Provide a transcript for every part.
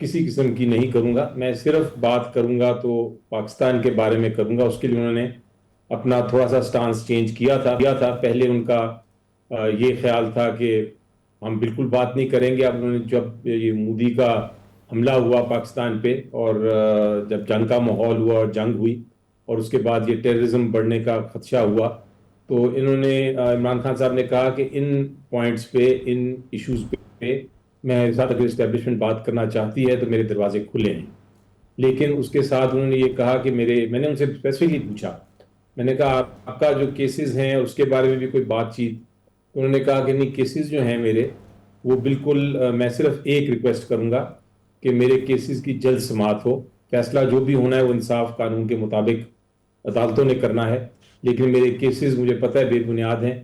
کسی قسم کی نہیں کروں گا. میں صرف بات کروں گا تو پاکستان کے بارے میں کروں گا. اس کے لیے انہوں نے اپنا تھوڑا سا سٹانس چینج کیا تھا. پہلے ان کا یہ خیال تھا کہ ہم بالکل بات نہیں کریں گے. اب انہوں نے جب یہ مودی کا حملہ ہوا پاکستان پہ اور جب جنگ کا ماحول ہوا اور جنگ ہوئی اور اس کے بعد یہ ٹیررزم بڑھنے کا خدشہ ہوا تو انہوں نے عمران خان صاحب نے کہا کہ ان پوائنٹس پہ ان ایشوز پہ میں ساتھ اگر اسٹیبلشمنٹ بات کرنا چاہتی ہے تو میرے دروازے کھلے ہیں. لیکن اس کے ساتھ انہوں نے یہ کہا کہ میں نے ان سے اسپیسیفکلی پوچھا, میں نے کہا آپ کا جو کیسز ہیں اس کے بارے میں بھی کوئی بات چیت. انہوں نے کہا کہ نہیں, کیسز جو ہیں میرے وہ بالکل, میں صرف ایک ریکویسٹ کروں گا کہ میرے کیسز کی جلد سماعت ہو. فیصلہ جو بھی ہونا ہے وہ انصاف قانون کے مطابق عدالتوں نے کرنا ہے, لیکن میرے کیسز مجھے پتہ ہے بے بنیاد ہیں,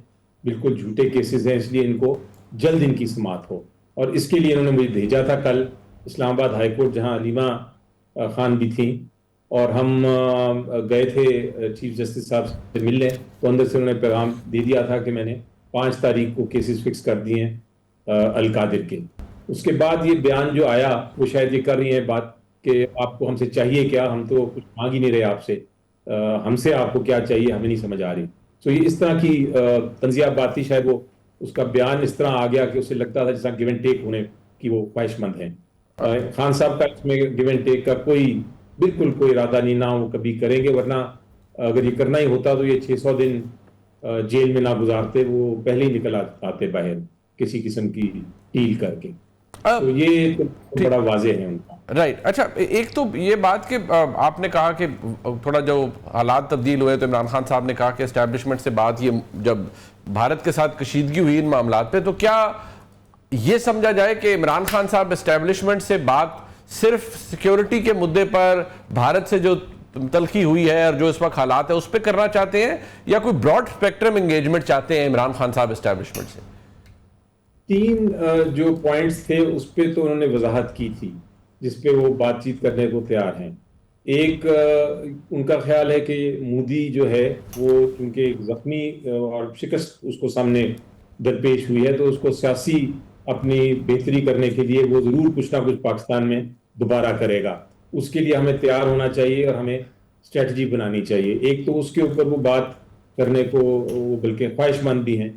بالکل جھوٹے کیسز ہیں, اس لیے ان کو جلد ان کی سماعت ہو. اور اس کے لیے انہوں نے مجھے بھیجا تھا کل اسلام آباد ہائی کورٹ, جہاں علیمہ خان بھی تھیں, اور ہم گئے تھے چیف جسٹس صاحب سے ملنے, تو اندر سے انہوں نے پیغام دے دیا تھا کہ میں نے 5 تاریخ کو کیسز فکس کر دیے ہیں القادر کے. اس کے بعد یہ بیان جو آیا وہ شاید یہ کر رہی ہیں بات کہ آپ کو ہم سے چاہیے کیا, ہم تو کچھ مانگ ہی نہیں رہے آپ سے, ہم سے آپ کو کیا چاہیے ہمیں نہیں سمجھ آ رہی. تو یہ اس طرح کی طنزیہ بات تھی. شاید وہ اس کا بیان اس طرح آ گیا کہ اسے لگتا تھا جیسا گیو اینڈ ٹیک ہونے کی وہ خواہش مند ہیں. خان صاحب کا اس میں گیو اینڈ ٹیک کا بالکل کوئی ارادہ نہیں, نہ وہ کبھی کریں گے, ورنہ اگر یہ کرنا ہی ہوتا تو یہ 600 دن جیل میں نہ گزارتے, وہ پہلے ہی نکل آتے باہر کسی قسم کی ڈیل کر کے. تو یہ بڑا واضح ہے ان کا. رائٹ. اچھا, ایک تو یہ بات کہ آپ نے کہا کہ تھوڑا جو حالات تبدیل ہوئے تو عمران خان صاحب نے کہا کہ اسٹیبلشمنٹ سے بات, یہ جب بھارت کے ساتھ کشیدگی ہوئی ان معاملات پہ, تو کیا یہ سمجھا جائے کہ عمران خان صاحب اسٹیبلشمنٹ سے بات صرف سیکیورٹی کے مدے پر بھارت سے جو تلخی ہوئی ہے اور جو اس وقت حالات ہے اس پہ کرنا چاہتے ہیں, یا کوئی براڈ اسپیکٹرم انگیجمنٹ چاہتے ہیں عمران خان صاحب اسٹیبلشمنٹ سے؟ 3 جو پوائنٹس تھے اس پہ تو انہوں نے وضاحت کی تھی جس پہ وہ بات چیت کرنے کو تیار ہیں. ایک ان کا خیال ہے کہ مودی جو ہے وہ چونکہ ایک زخمی اور شکست اس کو سامنے درپیش ہوئی ہے, تو اس کو سیاسی اپنی بہتری کرنے کے لیے وہ ضرور کچھ نہ کچھ پاکستان میں دوبارہ کرے گا. اس کے لیے ہمیں تیار ہونا چاہیے اور ہمیں اسٹریٹجی بنانی چاہیے. ایک تو اس کے اوپر وہ بات کرنے کو وہ بلکہ خواہش مند بھی ہیں,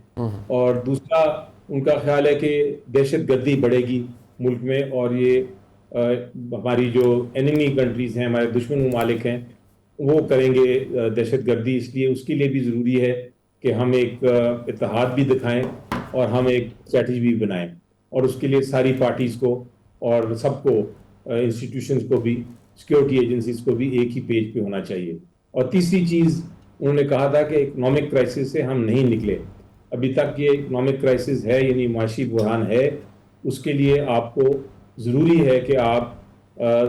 اور دوسرا ان کا خیال ہے کہ دہشت گردی بڑھے گی ملک میں, اور یہ ہماری جو اینیمی کنٹریز ہیں, ہمارے دشمن ممالک ہیں, وہ کریں گے دہشت گردی. اس لیے اس کے لیے بھی ضروری ہے کہ ہم ایک اتحاد بھی دکھائیں اور ہم ایک اسٹریٹجی بھی بنائیں, اور اس کے لیے ساری پارٹیز کو اور سب کو, انسٹیٹیوشنز کو بھی, سیکیورٹی ایجنسیز کو بھی ایک ہی پیج پہ ہونا چاہیے. اور تیسری چیز انہوں نے کہا تھا کہ اکنامک کرائسس سے ہم نہیں نکلے ابھی تک. یہ اکنامک کرائسس ہے, یعنی معاشی بحران ہے, اس کے لیے آپ کو ضروری ہے کہ آپ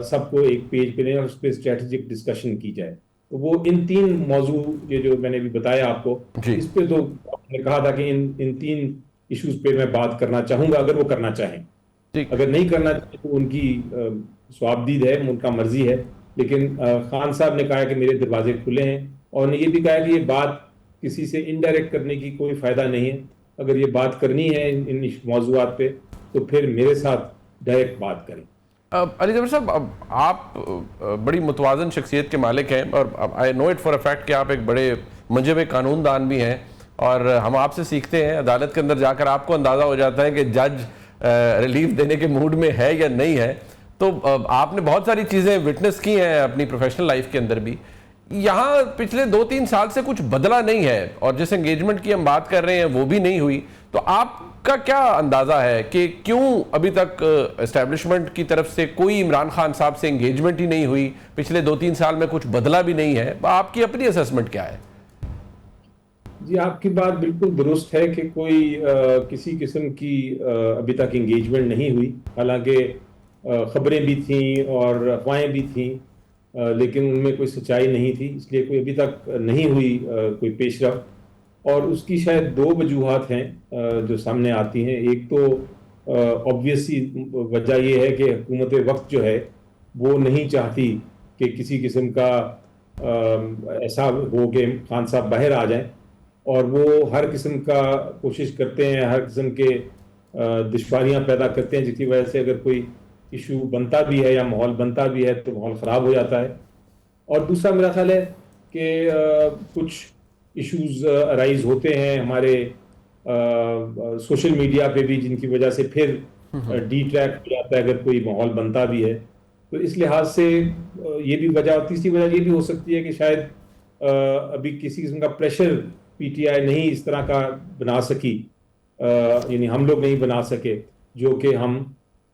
سب کو ایک پیج پہ لیں اور اس پہ اسٹریٹجک ڈسکشن کی جائے. تو وہ ان 3 موضوع یہ جو میں نے بھی بتایا آپ کو, اس پہ تو آپ نے کہا تھا کہ ان 3 ایشوز پہ میں بات کرنا چاہوں گا اگر وہ کرنا چاہیں. اگر نہیں کرنا چاہیں تو ان کی ثوابدید ہے, ان کا مرضی ہے. لیکن خان صاحب نے کہا کہ میرے دروازے کھلے ہیں, اور نے یہ بھی کہا کہ یہ بات کسی سے انڈائریکٹ کرنے کی کوئی فائدہ نہیں ہے. اگر یہ بات کرنی ہے ان موضوعات پہ تو پھر میرے ساتھ ڈائریکٹ بات کریں. علی زبر صاحب, آپ بڑی متوازن شخصیت کے مالک ہیں, اور آئی نو اٹ فار اے فیکٹ کہ آپ ایک بڑے منجب قانون دان بھی ہیں, اور ہم آپ سے سیکھتے ہیں. عدالت کے اندر جا کر آپ کو اندازہ ہو جاتا ہے کہ جج ریلیف دینے کے موڈ میں ہے یا نہیں ہے. تو آپ نے بہت ساری چیزیں وٹنس کی ہیں اپنی پروفیشنل لائف کے اندر بھی. یہاں پچھلے 2-3 سال سے کچھ بدلا نہیں ہے, اور جس انگیجمنٹ کی ہم بات کر رہے ہیں وہ بھی نہیں ہوئی. تو آپ کا کیا اندازہ ہے کہ کیوں ابھی تک اسٹیبلشمنٹ کی طرف سے کوئی عمران خان صاحب سے انگیجمنٹ ہی نہیں ہوئی؟ پچھلے 2-3 سال میں کچھ بدلا بھی نہیں ہے. آپ کی اپنی اسسمنٹ کیا ہے؟ جی, آپ کی بات بالکل درست ہے کہ کوئی کسی قسم کی ابھی تک انگیجمنٹ نہیں ہوئی. حالانکہ خبریں بھی تھیں اور افواہیں بھی تھیں, لیکن ان میں کوئی سچائی نہیں تھی, اس لیے کوئی ابھی تک نہیں ہوئی کوئی پیش رفت. اور اس کی شاید 2 وجوہات ہیں جو سامنے آتی ہیں. ایک تو آبویسلی وجہ یہ ہے کہ حکومت وقت جو ہے وہ نہیں چاہتی کہ کسی قسم کا ایسا ہو کہ خان صاحب باہر آ جائیں, اور وہ ہر قسم کا کوشش کرتے ہیں, ہر قسم کے دشواریاں پیدا کرتے ہیں, جس کی وجہ سے اگر کوئی ایشو بنتا بھی ہے یا ماحول بنتا بھی ہے تو ماحول خراب ہو جاتا ہے. اور دوسرا میرا خیال ہے کہ کچھ ایشوز ارائز ہوتے ہیں ہمارے سوشل میڈیا پہ بھی، جن کی وجہ سے پھر ڈی ٹریک ہو جاتا ہے اگر کوئی ماحول بنتا بھی ہے. تو اس لحاظ سے یہ بھی وجہ، اور تیسری وجہ یہ بھی ہو سکتی ہے کہ شاید ابھی کسی قسم کا پریشر پی ٹی آئی نہیں اس طرح کا بنا سکی، یعنی ہم لوگ نہیں بنا سکے جو کہ ہم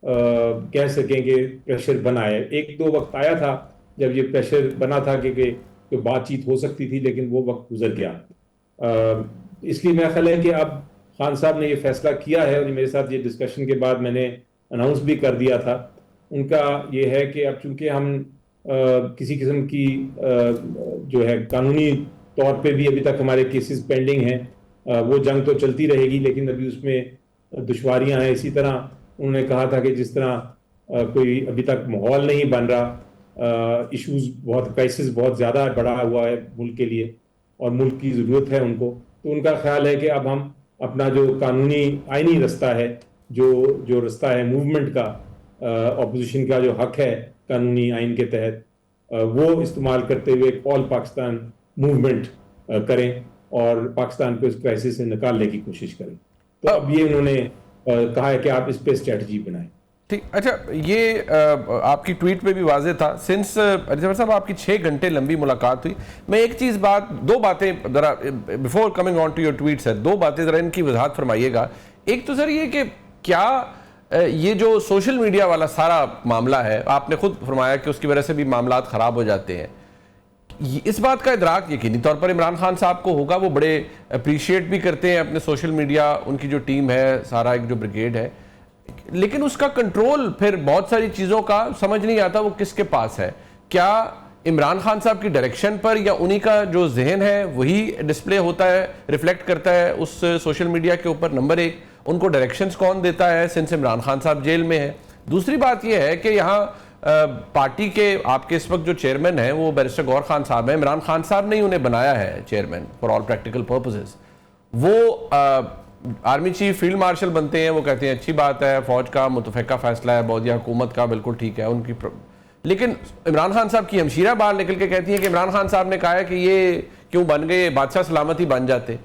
کہہ سکیں کہ پریشر بنا ہے. ایک دو وقت آیا تھا جب یہ پریشر بنا تھا کہ بات چیت ہو سکتی تھی، لیکن وہ وقت گزر گیا. اس لیے میرا خیال ہے کہ اب خان صاحب نے یہ فیصلہ کیا ہے، اور میرے ساتھ یہ ڈسکشن کے بعد میں نے اناؤنس بھی کر دیا تھا. ان کا یہ ہے کہ اب چونکہ ہم کسی قسم کی جو ہے قانونی طور پہ بھی ابھی تک ہمارے کیسز پینڈنگ ہیں، وہ جنگ تو چلتی رہے گی لیکن ابھی اس میں دشواریاں ہیں. اسی طرح انہوں نے کہا تھا کہ جس طرح کوئی ابھی تک ماحول نہیں بن رہا، ایشوز بہت، کرائسس بہت زیادہ بڑھا ہوا ہے ملک کے لیے اور ملک کی ضرورت ہے ان کو، تو ان کا خیال ہے کہ اب ہم اپنا جو قانونی آئینی رستہ ہے، جو رستہ ہے موومنٹ کا، اپوزیشن کا جو حق ہے قانونی آئین کے تحت، وہ استعمال کرتے ہوئے آل پاکستان موومنٹ کریں اور پاکستان کو اس کرائسس سے نکالنے کی کوشش کریں. تو اب یہ انہوں نے کہا ہے کہ آپ اس پہ اسٹریٹجی بنائیں. ٹھیک. اچھا، یہ آپ کی ٹویٹ پہ بھی واضح تھا. سنس علی ظفر صاحب آپ کی 6 گھنٹے لمبی ملاقات ہوئی، میں ایک چیز دو باتیں ذرا before coming on to your tweet sir, 2 باتیں ذرا ان کی وضاحت فرمائیے گا. ایک تو سر یہ کہ کیا یہ جو سوشل میڈیا والا سارا معاملہ ہے، آپ نے خود فرمایا کہ اس کی وجہ سے بھی معاملات خراب ہو جاتے ہیں، اس بات کا ادراک یقینی طور پر عمران خان صاحب کو ہوگا، وہ بڑے اپریشیٹ بھی کرتے ہیں اپنے سوشل میڈیا، ان کی جو ٹیم ہے، سارا ایک جو بریگیڈ ہے، لیکن اس کا کنٹرول پھر بہت ساری چیزوں کا سمجھ نہیں آتا وہ کس کے پاس ہے. کیا عمران خان صاحب کی ڈائریکشن پر یا انہی کا جو ذہن ہے وہی ڈسپلے ہوتا ہے، ریفلیکٹ کرتا ہے اس سوشل میڈیا کے اوپر؟ نمبر 1، ان کو ڈائریکشنز کون دیتا ہے سنس عمران خان صاحب جیل میں ہے؟ دوسری بات یہ ہے کہ یہاں پارٹی کے آپ کے اس وقت جو چیئرمین ہیں وہ بیرسٹر گور خان صاحب ہیں. عمران خان صاحب نے انہیں بنایا ہے chairman for all practical purposes. وہ آرمی چیف فیلڈ مارشل بنتے ہیں، وہ کہتے ہیں اچھی بات ہے، فوج کا متفقہ فیصلہ ہے، بودیا حکومت کا بالکل ٹھیک ہے ان کی. لیکن عمران خان صاحب کی ہمشیرہ باہر نکل کے کہتی ہیں کہ عمران خان صاحب نے کہا ہے کہ یہ کیوں بن گئے، بادشاہ سلامتی بن جاتے.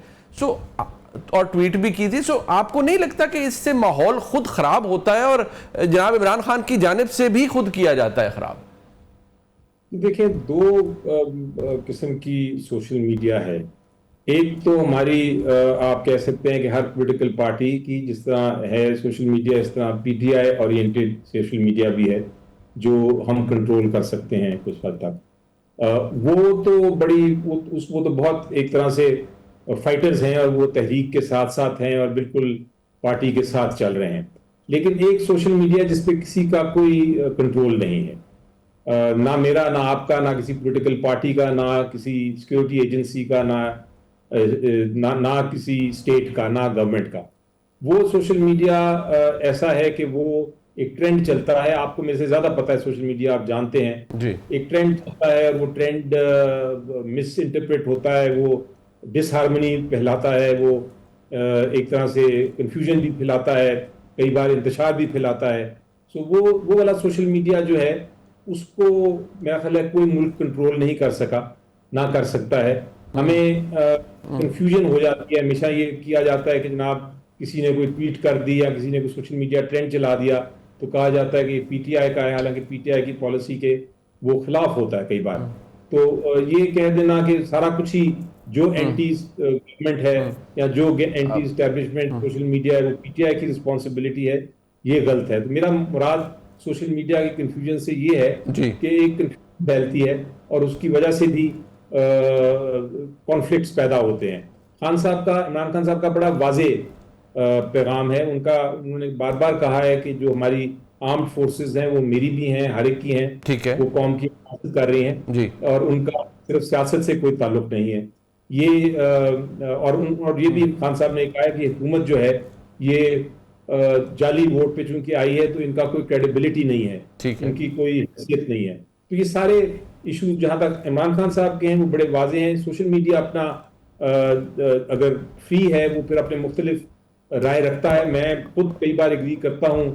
اور ٹویٹ بھی کی تھی. آپ کو نہیں لگتا کہ اس سے ماحول خود خراب ہوتا ہے اور جناب عمران خان کی جانب سے بھی خود کیا جاتا ہے خراب؟ دیکھیں، 2 قسم کی سوشل میڈیا ہے. ایک تو ہماری آپ کہہ سکتے ہیں کہ ہر پولیٹیکل پارٹی کی جس طرح ہے سوشل میڈیا، اس طرح P T I oriented social media بھی ہے جو ہم کنٹرول کر سکتے ہیں کچھ حد تک. وہ تو بہت ایک طرح سے فائٹرز ہیں اور وہ تحریک کے ساتھ ساتھ ہیں اور بالکل پارٹی کے ساتھ چل رہے ہیں. لیکن ایک سوشل میڈیا جس پہ کسی کا کوئی کنٹرول نہیں ہے، نہ میرا، نہ آپ کا، نہ کسی پولیٹیکل پارٹی کا، نہ کسی سیکیورٹی ایجنسی کا، نہ کسی اسٹیٹ کا، نہ گورنمنٹ کا. وہ سوشل میڈیا ایسا ہے کہ وہ ایک ٹرینڈ چلتا ہے. آپ کو میرے سے زیادہ پتہ ہے سوشل میڈیا، آپ جانتے ہیں. ایک ٹرینڈ چلتا ہے اور وہ ٹرینڈ مس انٹرپریٹ ہوتا ہے، وہ ڈس ہارمنی پھیلاتا ہے، وہ ایک طرح سے کنفیوژن بھی پھیلاتا ہے، کئی بار انتشار بھی پھیلاتا ہے. وہ والا سوشل میڈیا جو ہے اس کو میرا خیال ہے کوئی ملک کنٹرول نہیں کر سکا، نہ کر سکتا ہے. ہمیں کنفیوژن ہو جاتی ہے. ہمیشہ یہ کیا جاتا ہے کہ جناب کسی نے کوئی ٹویٹ کر دی یا کسی نے کوئی سوشل میڈیا ٹرینڈ چلا دیا تو کہا جاتا ہے کہ یہ پی ٹی آئی کا ہے، حالانکہ پی ٹی آئی کی پالیسی کے وہ خلاف ہوتا ہے کئی بار. تو یہ کہہ دینا کہ سارا کچھ ہی جو اینٹی گورنمنٹ ہے یا جو اینٹی اسٹیبلشمنٹ سوشل میڈیا ہے وہ پی ٹی آئی کی رسپانسبلٹی ہے، یہ غلط ہے. تو میرا مراد سوشل میڈیا کی کنفیوژن سے یہ ہے کہ ایک کنفیوژن پھیلتی ہے اور اس کی وجہ سے بھی کانفلکٹس پیدا ہوتے ہیں. عمران خان صاحب کا بڑا واضح پیغام ہے. انہوں نے بار بار کہا ہے کہ جو ہماری آرمڈ فورسز ہیں وہ میری بھی ہیں، ہر ایک کی ہیں، وہ قوم کی حفاظت کر رہی ہیں اور ان کا صرف سیاست سے کوئی تعلق نہیں ہے. یہ اور یہ بھی خان صاحب نے کہا ہے کہ حکومت جو ہے یہ جعلی ووٹ پہ چونکہ آئی ہے تو ان کا کوئی کریڈیبلٹی نہیں ہے، ان کی کوئی حیثیت نہیں ہے. تو یہ سارے ایشو جہاں تک عمران خان صاحب کے ہیں وہ بڑے واضح ہیں. سوشل میڈیا اپنا اگر فری ہے وہ پھر اپنے مختلف رائے رکھتا ہے. میں خود کئی بار ایگری کرتا ہوں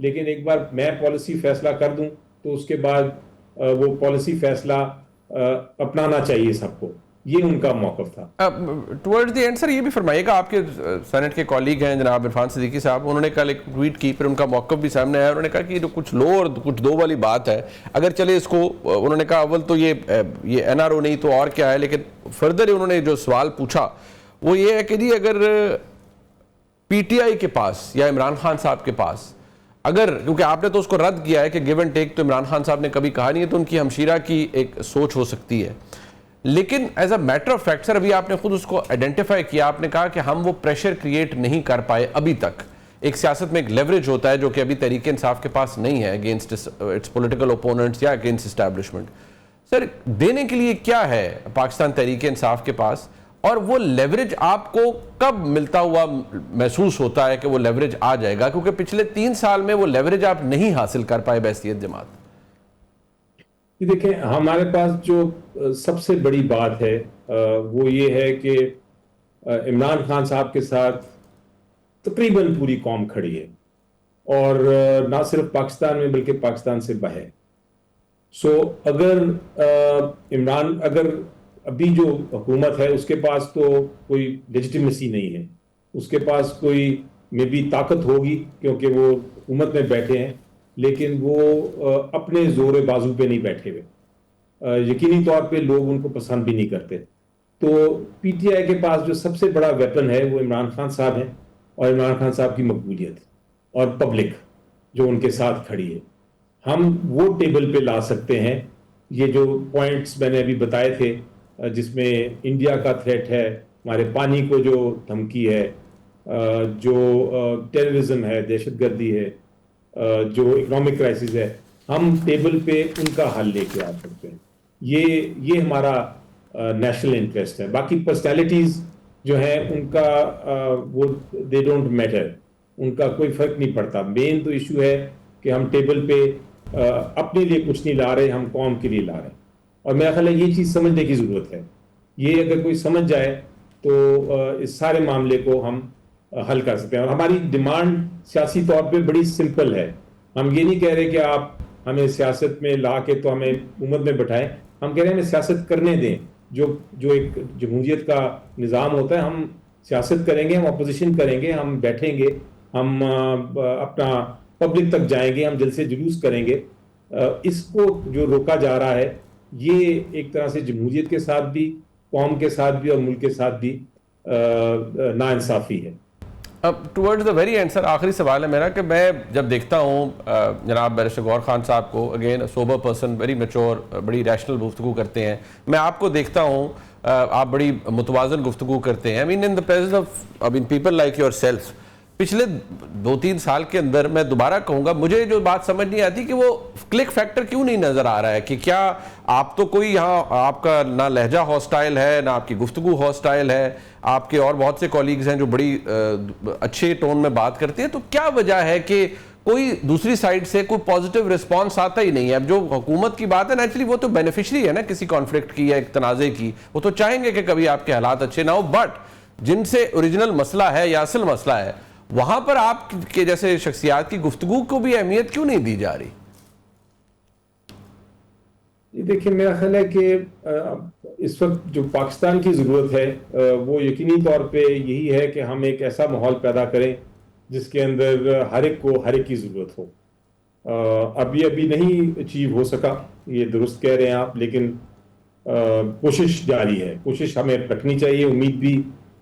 لیکن ایک بار میں پالیسی فیصلہ کر دوں تو اس کے بعد وہ پالیسی فیصلہ اپنانا چاہیے سب کو. یہ ان کا موقف تھا. ٹورڈز دی اینڈ سر یہ بھی فرمائیے گا, آپ کے سینٹ کے کالیگ ہیں جناب عرفان صدیقی صاحب, انہوں نے کل ایک ٹویٹ کی, پھر ان کا موقف بھی سامنے آیا, انہوں نے کہا کہ یہ کچھ لو اور کچھ دو والی بات ہے. اگر چلے اس کو, انہوں نے کہا اول تو یہ این آر او نہیں تو اور کیا ہے, لیکن فردر انہوں نے جو سوال پوچھا وہ یہ ہے کہ جی اگر پی ٹی آئی کے پاس یا عمران خان صاحب کے پاس, اگر, کیونکہ آپ نے تو اس کو رد کیا ہے کہ گیو اینڈ ٹیک تو عمران خان صاحب نے کبھی کہا نہیں ہے, تو ان کی ہمشیرہ کی ایک سوچ ہو سکتی ہے, لیکن as a matter of fact sir ابھی آپ نے خود اس کو آئیڈینٹیفائی کیا, آپ نے کہا کہ ہم وہ پریشر کریٹ نہیں کر پائے ابھی تک. ایک سیاست میں ایک لیوریج ہوتا ہے جو کہ ابھی تحریک انصاف کے پاس نہیں ہے اگینسٹ اٹس پولیٹیکل اوپوننٹس یا اگینسٹ اسٹیبلشمنٹ. سر دینے کے لیے کیا ہے پاکستان تحریک انصاف کے پاس, اور وہ لیوریج آپ کو کب ملتا ہوا محسوس ہوتا ہے کہ وہ لیوریج آ جائے گا, کیونکہ پچھلے 3 سال میں وہ لیوریج آپ نہیں حاصل کر پائے بحیثیت جماعت؟ دیکھیں ہمارے پاس جو سب سے بڑی بات ہے وہ یہ ہے کہ عمران خان صاحب کے ساتھ تقریباً پوری قوم کھڑی ہے, اور نہ صرف پاکستان میں بلکہ پاکستان سے باہر. سو اگر اگر ابھی جو حکومت ہے اس کے پاس تو کوئی لیجیٹیمیسی نہیں ہے, اس کے پاس کوئی میں بھی طاقت ہوگی کیونکہ وہ حکومت میں بیٹھے ہیں, لیکن وہ اپنے زور بازو پہ نہیں بیٹھے ہوئے. یقینی طور پہ لوگ ان کو پسند بھی نہیں کرتے. تو پی ٹی آئی کے پاس جو سب سے بڑا ویپن ہے وہ عمران خان صاحب ہیں, اور عمران خان صاحب کی مقبولیت اور پبلک جو ان کے ساتھ کھڑی ہے. ہم وہ ٹیبل پہ لا سکتے ہیں یہ جو پوائنٹس میں نے ابھی بتائے تھے, جس میں انڈیا کا تھریٹ ہے, ہمارے پانی کو جو دھمکی ہے, جو ٹیررزم ہے, دہشت گردی ہے, جو اکنامک کرائسس ہے, ہم ٹیبل پہ ان کا حل لے کے آ سکتے ہیں. یہ ہمارا نیشنل انٹرسٹ ہے. باقی پرسنالٹیز جو ہیں ان کا وہ دے ڈونٹ میٹر, ان کا کوئی فرق نہیں پڑتا. مین تو ایشو ہے کہ ہم ٹیبل پہ اپنے لیے کچھ نہیں لا رہے, ہم قوم کے لیے لا رہے ہیں. اور میرا خیال ہے یہ چیز سمجھنے کی ضرورت ہے. یہ اگر کوئی سمجھ جائے تو اس سارے معاملے کو ہم حل کر سکتے ہیں. اور ہماری ڈیمانڈ سیاسی طور پہ بڑی سمپل ہے. ہم یہ نہیں کہہ رہے کہ آپ ہمیں سیاست میں لا کے تو ہمیں حکومت میں بٹھائیں, ہم کہہ رہے ہیں ہمیں سیاست کرنے دیں. جو ایک جمہوریت کا نظام ہوتا ہے, ہم سیاست کریں گے, ہم اپوزیشن کریں گے, ہم بیٹھیں گے, ہم اپنا پبلک تک جائیں گے, ہم دل سے جلوس کریں گے. اس کو جو روکا جا رہا ہے یہ ایک طرح سے جمہوریت کے ساتھ بھی, قوم کے ساتھ بھی اور ملک کے ساتھ بھی ناانصافی ہے. اب ٹورڈز دا ویری اینڈ سر آخری سوال ہے میرا کہ میں جب دیکھتا ہوں جناب بیرسٹر غور خان صاحب کو, again sober person, very mature, بڑی ریشنل گفتگو کرتے ہیں, میں آپ کو دیکھتا ہوں آپ بڑی متوازن گفتگو کرتے ہیں. In the presence of people like yourself, پچھلے 2-3 سال کے اندر میں دوبارہ کہوں گا مجھے جو بات سمجھ نہیں آتی کہ وہ کلک فیکٹر کیوں نہیں نظر آ رہا ہے, کہ کیا آپ تو کوئی یہاں آپ کا نہ لہجہ ہاسٹائل ہے, نہ آپ کی گفتگو ہاسٹائل ہے, آپ کے اور بہت سے کولیگز ہیں جو بڑی اچھے ٹون میں بات کرتے ہیں, تو کیا وجہ ہے کہ کوئی دوسری سائڈ سے کوئی پازیٹیو رسپانس آتا ہی نہیں ہے؟ اب جو حکومت کی بات ہے نیچرلی وہ تو بینیفیشری ہے نا کسی کانفلکٹ کی یا ایک تنازع کی, وہ تو چاہیں گے کہ کبھی آپ کے حالات اچھے نہ ہو, بٹ جن سے اوریجنل مسئلہ ہے یا اصل مسئلہ ہے وہاں پر آپ کے جیسے شخصیات کی گفتگو کو بھی اہمیت کیوں نہیں دی جا رہی؟ دیکھیں میرا خیال ہے کہ اس وقت جو پاکستان کی ضرورت ہے وہ یقینی طور پہ یہی ہے کہ ہم ایک ایسا ماحول پیدا کریں جس کے اندر ہر ایک کی ضرورت ہو. ابھی نہیں اچیو ہو سکا, یہ درست کہہ رہے ہیں آپ, لیکن کوشش جاری ہے. کوشش ہمیں رکھنی چاہیے, امید بھی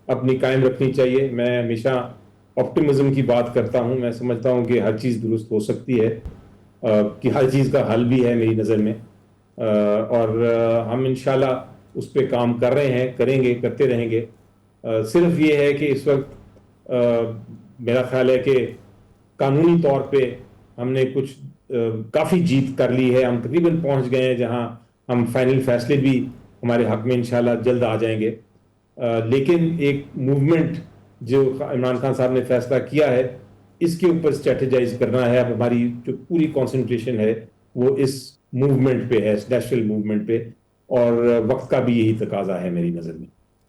اپنی قائم رکھنی چاہیے. میں ہمیشہ آپٹیمزم کی بات کرتا ہوں. میں سمجھتا ہوں کہ ہر چیز درست ہو سکتی ہے, کہ ہر چیز کا حل بھی ہے میری نظر میں, اور ہم انشاءاللہ اس پہ کام کر رہے ہیں, کریں گے, کرتے رہیں گے. صرف یہ ہے کہ اس وقت میرا خیال ہے کہ قانونی طور پہ ہم نے کافی جیت کر لی ہے. ہم تقریباً پہنچ گئے ہیں جہاں ہم فائنل فیصلے بھی ہمارے حق میں انشاءاللہ جلد آ جائیں گے. لیکن ایک موومنٹ جو عمران خان صاحب نے فیصلہ کیا ہے اس کے اوپر اسٹریٹجائز کرنا ہے. اب ہماری جو پوری کانسنٹریشن ہے وہ اس موومنٹ پہ ہے, اس نیشنل موومنٹ پہ, اور وقت کا بھی یہی تقاضا ہے میری نظر میں.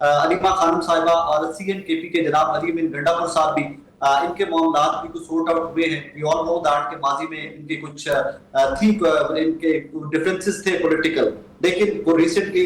علیمہ خانم صاحبہ اور CNKP کے جناب علی امین گنڈاپور صاحب بھی ان کے معاملات بھی کچھ سورٹ آؤٹ ہوئے ہیں. وی آل نو دیٹ کہ ماضی میں ان کے کچھ ان کے ڈفرینسز تھے پولیٹیکل، لیکن وہ ریسنٹلی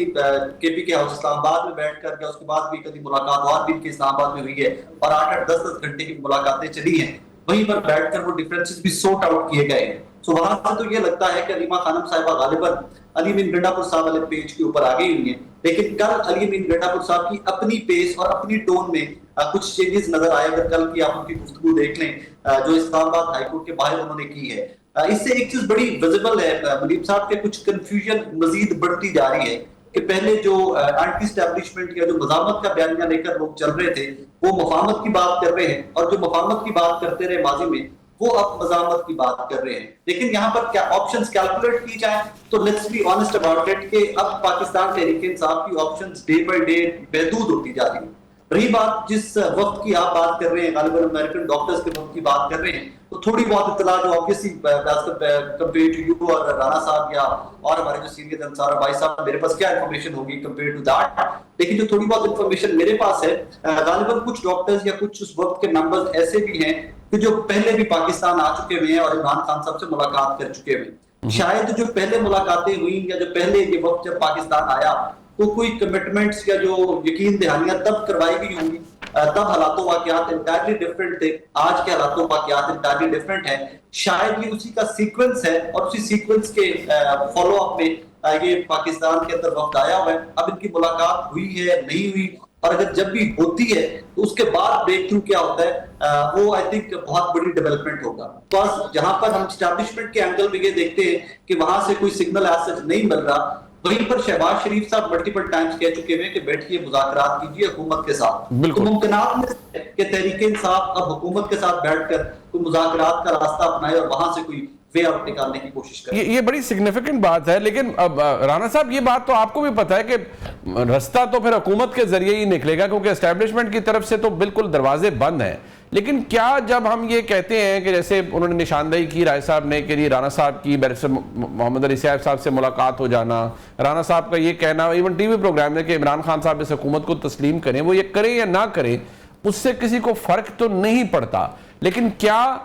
KP کے ہاؤس اسلام آباد میں بیٹھ کر کے اس کے بعد بھی کبھی ملاقات اور بھی ان کے اسلام آباد میں ہوئی ہے اور 8-8 10-10 گھنٹے کی ملاقاتیں چلی ہیں، وہیں پر بیٹھ کر وہ ڈفرینسز بھی سورٹ آؤٹ کیے گئے ہیں. سو وہاں سے تو یہ لگتا ہے کہ علیمہ خانم صاحبہ غالباً علی امین گنڈاپور صاحب والے پیج کے اوپر آ گئی ہوئی ہیں، لیکن کل علی امین گنڈاپور صاحب کی اپنی پیس اور اپنی ٹون میں کچھ چینجز نظر آئے. اگر کل کی آپ ان کی گفتگو دیکھ لیں جو اسلام آباد ہائی کورٹ کے باہر انہوں نے کی ہے، اس سے ایک چیز بڑی ویزیبل ہے ملیب صاحب کے کچھ کنفیوژن مزید بڑھتی جا رہی ہے کہ پہلے جو اینٹی اسٹیبلشمنٹ یا جو مزاحمت کا بیانیہ لے کر لوگ چل رہے تھے وہ مفاہمت کی بات کر رہے ہیں، اور جو مفاہمت کی بات کرتے رہے ماضی میں وہ اب مزاحمت کی بات کر رہے ہیں. لیکن یہاں پر کیا آپشنز کیلکولیٹ کی جائیں تو let's be honest about it کہ اب پاکستان تحریک انصاف کی آپشنز ڈے بائی ڈے محدود ہوتی جا رہی ہیں. رہی بات جس وقت کی آپ بات کر رہے ہیں، غالباً امریکن ڈاکٹرز کے وقت کی بات کر رہے ہیں، تو تھوڑی بہت اطلاع جو آبویسلی کمپیئر ٹو یو اور رانا صاحب یا اور ہمارے جو سینئر انصار بھائی صاحب، میرے پاس کیا انفارمیشن ہوگی کمپیئر ٹو دیٹ، لیکن جو تھوڑی بہت انفارمیشن میرے پاس ہے غالباً کچھ ڈاکٹرز یا کچھ اس وقت کے ممبرز ایسے بھی ہیں کہ جو پہلے بھی پاکستان آ چکے ہوئے ہیں اور عمران خان صاحب سے ملاقات کر چکے ہوئے ہیں. شاید جو پہلے ملاقاتیں ہوئیں یا جو پہلے یہ وقت جب پاکستان آیا تو کوئی کمٹمنٹس یا جو یقین دہانیاں تب کروائی گئی ہوں گی، تب حالات و واقعات انٹائرلی ڈفرینٹ تھے، آج کے حالات و واقعات انٹائرلی ڈفرینٹ ہیں. شاید یہ اسی کا سیکوینس ہے اور اسی سیکوینس کے فالو اپ میں یہ پاکستان کے اندر وقت آیا ہوا ہے. اب ان کی ملاقات ہوئی ہے نہیں ہوئی، اور اگر جب بھی ہوتی ہے تو اس کے بعد بریک تھرو کیا ہوتا ہے وہ آئی تھنک بہت بڑی ڈیولپمنٹ ہوگا. بس جہاں پر ہم اسٹیبلشمنٹ کے اینگل میں یہ دیکھتے ہیں کہ وہاں سے کوئی سگنل ایز سچ نہیں مل رہا، وہیں پر شہباز شریف صاحب ملٹیپل ٹائمز کہہ چکے ہیں کہ بیٹھیے مذاکرات کیجیے حکومت کے ساتھ. تو ممکنات میں کہ تحریک انصاف اب حکومت کے ساتھ بیٹھ کر کوئی مذاکرات کا راستہ اپنائے اور وہاں سے کوئی وے آؤٹ نکالنے کی کوشش کریں. یہ بڑی سگنیفیکنٹ بات ہے. لیکن اب رانا صاحب یہ بات تو آپ کو بھی پتہ ہے کہ رستہ تو پھر حکومت کے ذریعے ہی نکلے گا، کیونکہ اسٹیبلشمنٹ کی طرف سے تو بالکل دروازے بند ہیں. لیکن کیا جب ہم یہ کہتے ہیں کہ جیسے انہوں نے نشاندہی کی رائے صاحب نے کہ رانا صاحب کی بیرسٹر محمد علی صاحب صاحب سے ملاقات ہو جانا، رانا صاحب کا یہ کہنا ایون ٹی وی پروگرام میں کہ عمران خان صاحب اس حکومت کو تسلیم کریں، وہ یہ کریں یا نہ کریں اس سے کسی کو فرق تو نہیں پڑتا. لیکن کیا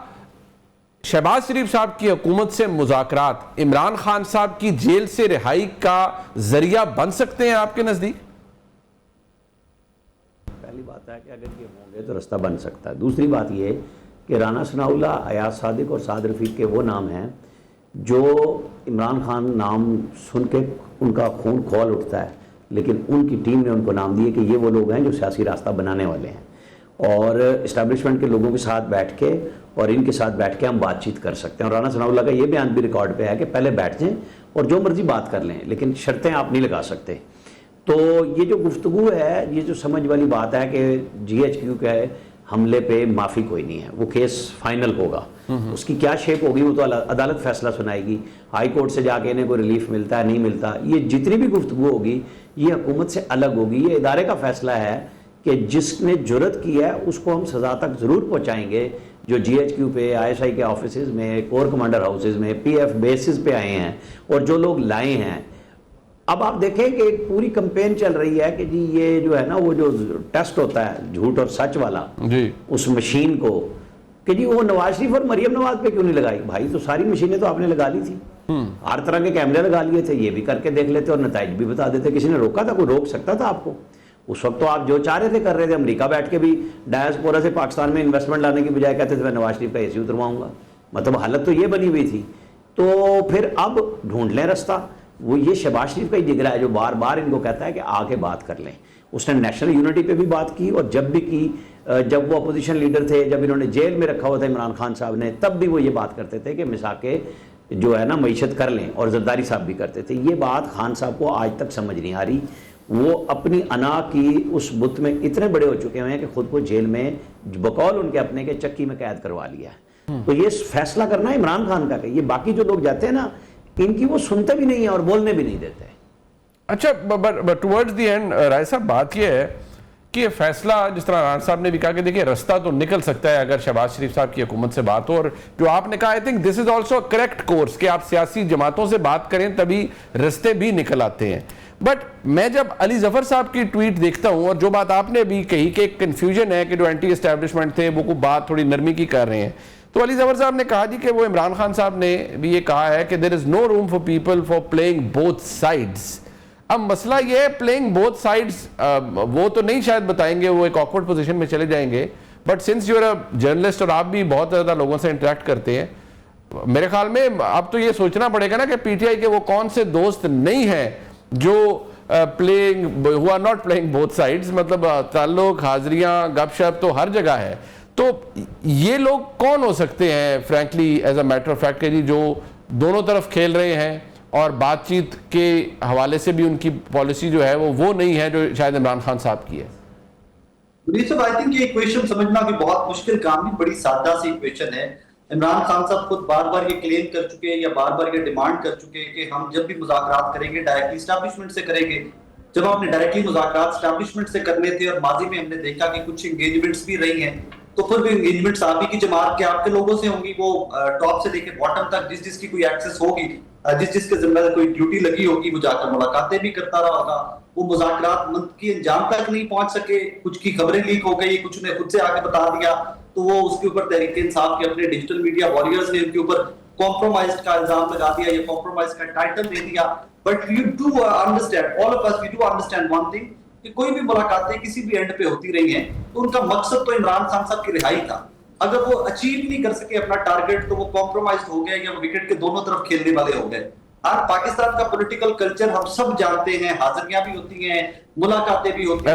شہباز شریف صاحب کی حکومت سے مذاکرات عمران خان صاحب کی جیل سے رہائی کا ذریعہ بن سکتے ہیں آپ کے نزدیک؟ پہلی بات ہے کہ اگر یہ ہوں گے تو رستہ بن سکتا ہے. دوسری بات یہ کہ رانا ثناء اللہ، ایاز صادق اور سعد رفیق کے وہ نام ہیں جو عمران خان نام سن کے ان کا خون کھول اٹھتا ہے، لیکن ان کی ٹیم نے ان کو نام دیے کہ یہ وہ لوگ ہیں جو سیاسی راستہ بنانے والے ہیں، اور اسٹیبلشمنٹ کے لوگوں کے ساتھ بیٹھ کے اور ان کے ساتھ بیٹھ کے ہم بات چیت کر سکتے ہیں. اور رانا ثناء اللہ کا یہ بیان بھی ریکارڈ پہ ہے کہ پہلے بیٹھ جائیں اور جو مرضی بات کر لیں، لیکن شرطیں آپ نہیں لگا سکتے. تو یہ جو گفتگو ہے، یہ جو سمجھ والی بات ہے کہ GHQ کے حملے پہ معافی کوئی نہیں ہے، وہ کیس فائنل ہوگا، اس کی کیا شیپ ہوگی وہ تو عدالت فیصلہ سنائے گی. ہائی کورٹ سے جا کے انہیں کوئی ریلیف ملتا ہے نہیں ملتا، یہ جتنی بھی گفتگو ہوگی یہ حکومت سے الگ ہوگی. یہ ادارے کا فیصلہ ہے کہ جس نے جرت کی ہے اس کو ہم سزا تک ضرور پہنچائیں گے. جو GHQ پہ ISI کے آفیسز میں، کور کمانڈر ہاؤسز میں، PF بیسز پہ آئے ہیں اور جو لوگ لائے ہیں. اب آپ دیکھیں کہ ایک پوری کمپین چل رہی ہے کہ جی یہ جو ہے نا وہ جو ٹیسٹ ہوتا ہے جھوٹ اور سچ والا اس مشین کو، کہ جی وہ نواز شریف اور مریم نواز پہ کیوں نہیں لگائی؟ بھائی تو ساری مشینیں تو آپ نے لگا لی تھی، ہر طرح کے کیمرے لگا لیے تھے، یہ بھی کر کے دیکھ لیتے اور نتائج بھی بتا دیتے. کسی نے روکا تھا؟ کوئی روک سکتا تھا آپ کو؟ اس وقت تو آپ جو چاہ رہے تھے کر رہے تھے. امریکہ بیٹھ کے بھی ڈائسپورا سے پاکستان میں انویسٹمنٹ لانے کی بجائے کہتے تھے میں نواز شریف کا AC اترواؤں گا. مطلب حالت تو یہ بنی ہوئی تھی. تو پھر اب ڈھونڈ لیں رستہ. وہ یہ شہباز شریف کا ہی جگرا ہے جو بار بار ان کو کہتا ہے کہ آ کے بات کر لیں. اس نے نیشنل یونٹی پہ بھی بات کی، اور جب بھی کی جب وہ اپوزیشن لیڈر تھے، جب انہوں نے جیل میں رکھا ہوا تھا عمران خان صاحب نے، تب بھی وہ یہ بات کرتے تھے کہ مساکے جو ہے نا معیشت کر لیں، اور زرداری صاحب بھی کرتے تھے. یہ بات خان صاحب کو آج تک سمجھ نہیں آ رہی. وہ اپنی انا کی اس بت میں اتنے بڑے ہو چکے ہیں کہ خود کو جیل میں بقول ان کے اپنے کے چکی میں قید کروا لیا ہے. تو یہ فیصلہ کرنا ہے عمران خان کا کہ یہ باقی جو لوگ جاتے ہیں نا ان کی وہ سنتے بھی نہیں ہیں اور بولنے بھی نہیں دیتے. اچھا ٹورڈز دی اینڈ رائے صاحب بات یہ ہے کہ یہ فیصلہ جس طرح ران صاحب نے بھی کہا کہ دیکھیں رستہ تو نکل سکتا ہے اگر شہباز شریف صاحب کی حکومت سے بات ہو، اور جو آپ نے کہا I think this is also correct course کہ آپ سیاسی جماعتوں سے بات کریں تبھی رستے بھی نکل آتے ہیں. بٹ میں جب علی ظفر صاحب کی ٹویٹ دیکھتا ہوں اور جو بات آپ نے ابھی کہی کہ ایک کنفیوژن ہے کہ جو اینٹی اسٹیبلشمنٹ تھے وہ کو بات تھوڑی نرمی کی کر رہے ہیں, تو علی ظفر صاحب نے کہا جی کہ وہ عمران خان صاحب نے بھی یہ کہا ہے کہ there is no room for people for playing both sides. اب مسئلہ یہ ہے پلینگ بوتھ سائڈز, وہ تو نہیں شاید بتائیں گے, وہ ایک آکورڈ پوزیشن میں چلے جائیں گے, but since you are a journalist اور آپ بھی بہت زیادہ لوگوں سے انٹریکٹ کرتے ہیں, میرے خیال میں اب تو یہ سوچنا پڑے گا نا کہ پی ٹی آئی کے وہ کون سے دوست نہیں ہیں جو پلینگ ہو or not playing both sides, مطلب تعلق, حاضریاں, گپ شپ تو ہر جگہ ہے. تو یہ لوگ کون ہو سکتے ہیں frankly as a matter of fact کہ جی جو دونوں طرف کھیل رہے ہیں اور بات چیت کے حوالے سے بھی ان کی پالیسی جو ہے وہ نہیں ہے جو شاید عمران خان صاحب کی ہے. صاحب آئی تھنک یہ ایکویشن سمجھنا بھی بہت مشکل کام نہیں, بڑی سادہ سی ایکویشن ہے. عمران خان صاحب خود بار بار یہ کلیم کر چکے یا بار بار یہ ڈیمانڈ کر چکے کہ ہم جب بھی مذاکرات کریں گے ڈائریکٹلی اسٹیبلشمنٹ سے کریں گے. جب ہم نے ڈائریکٹلی مذاکرات اسٹیبلشمنٹ سے کرنے تھے اور ماضی میں ہم نے دیکھا کہ کچھ انگیجمنٹس بھی رہی ہیں, تو پھر بھی انگیجمنٹس آپ ہی کی جماعت کے آپ کے لوگوں سے ہوں گی, وہ ٹاپ سے لے کے باٹم تک جس کی کوئی ایکسس ہوگی, جس کے ذمہ کوئی ڈیوٹی لگی ہوگی, وہ جا کر ملاقاتیں بھی کرتا رہا ہوگا. وہ مذاکرات منطقی انجام تک نہیں پہنچ سکے, کچھ کی خبریں لیک ہو گئی, کچھ نے خود سے آ کے بتا دیا, تو وہ اس کے اوپر تحریک انصاف کے اپنے ڈیجیٹل میڈیا واریئرز نے ان کے اوپر کمپرومائز کا الزام لگا دیا یا کمپرومائز کا ٹائٹل دے دیا. But you do understand, all of us we do understand one thing, کہ کوئی بھی ملاقاتیں کسی بھی اینڈ پہ ہوتی رہی ہیں تو ان کا مقصد تو عمران خان صاحب کی رہائی تھا. اگر وہ اچیو نہیں کر سکے اپنا ٹارگٹ تو وہ کمپرومائز ہو گئے یا وکٹ کے دونوں طرف کھیلنے والے ہو گئے. پاکستان کا پولیٹیکل کلچر ہم سب جانتے ہیں, حاضریاں بھی ہوتی ہیں, ملاقاتیں بھی ہوتی ہیں,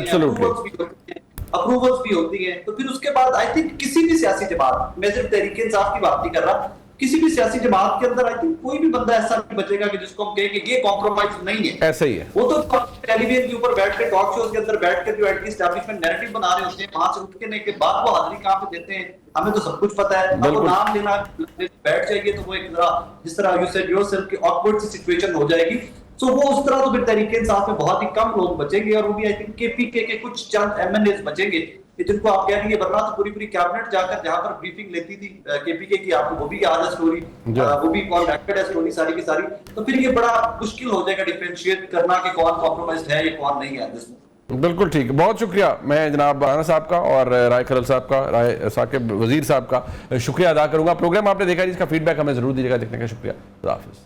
اپروولز بھی ہوتی ہیں. تو پھر اس کے بعد آئی تھنک کسی بھی سیاسی جماعت, میں صرف تحریک انصاف کی بات نہیں کر رہا, کسی بھی سیاسی جماعت کے اندر آئی تھنک کوئی بھی بندہ ایسا نہیں بچے گا کہ جس کو ہم کہیں کہ یہ کمپرومائز نہیں ہے. ایسا ہی ہے. وہ تو ٹیلی ویژن کے اوپر بیٹھ کے ٹاک شوز کے اندر بیٹھ کے جو اینٹی اسٹیبلشمنٹ نیریٹو بنا رہے ہوتے ہیں, وہاں سے اٹھنے کے بعد وہ حاضری کہاں پہ دیتے ہیں ہمیں تو سب کچھ پتا ہے. اب وہ نام لینا بیٹھ جائے گی تو وہ ایک ذرا جس طرح یو سیڈ یور سیلف کی آکورڈ سی سچویشن ہو جائے گی. سو وہ اس طرح تو پھر تحریک انصاف میں بہت ہی کم لوگ بچیں گے, اور وہ بھی آئی تھنک کے پی کے کچھ چند ایم این ایز بچیں گے جن کو آپ کہہ رہی ہے, ورنہ تو پوری کیبنٹ جا کر جہاں پر بریفنگ لیتی تھی کے پی کے کی, آپ کو وہ بھی یاد ہے اسٹوری, وہ بھی کانٹیکٹڈ ہے اسٹوری ساری کی ساری. تو پھر یہ بڑا مشکل ہو جائے گا ڈیفرینشیٹ کرنا کہ کون کمپرومائزڈ ہے یا کون نہیں ہے اس میں. بالکل ٹھیک, بہت شکریہ. میں جناب رانا صاحب کا اور رائے کھرل صاحب کا, رائے ثاقب وزیر صاحب کا شکریہ ادا کروں گا. پروگرام آپ نے دیکھا, جس کا فیڈ بیک ہمیں ضرور دیجیے گا. دیکھنے کا شکریہ. خدا حافظ.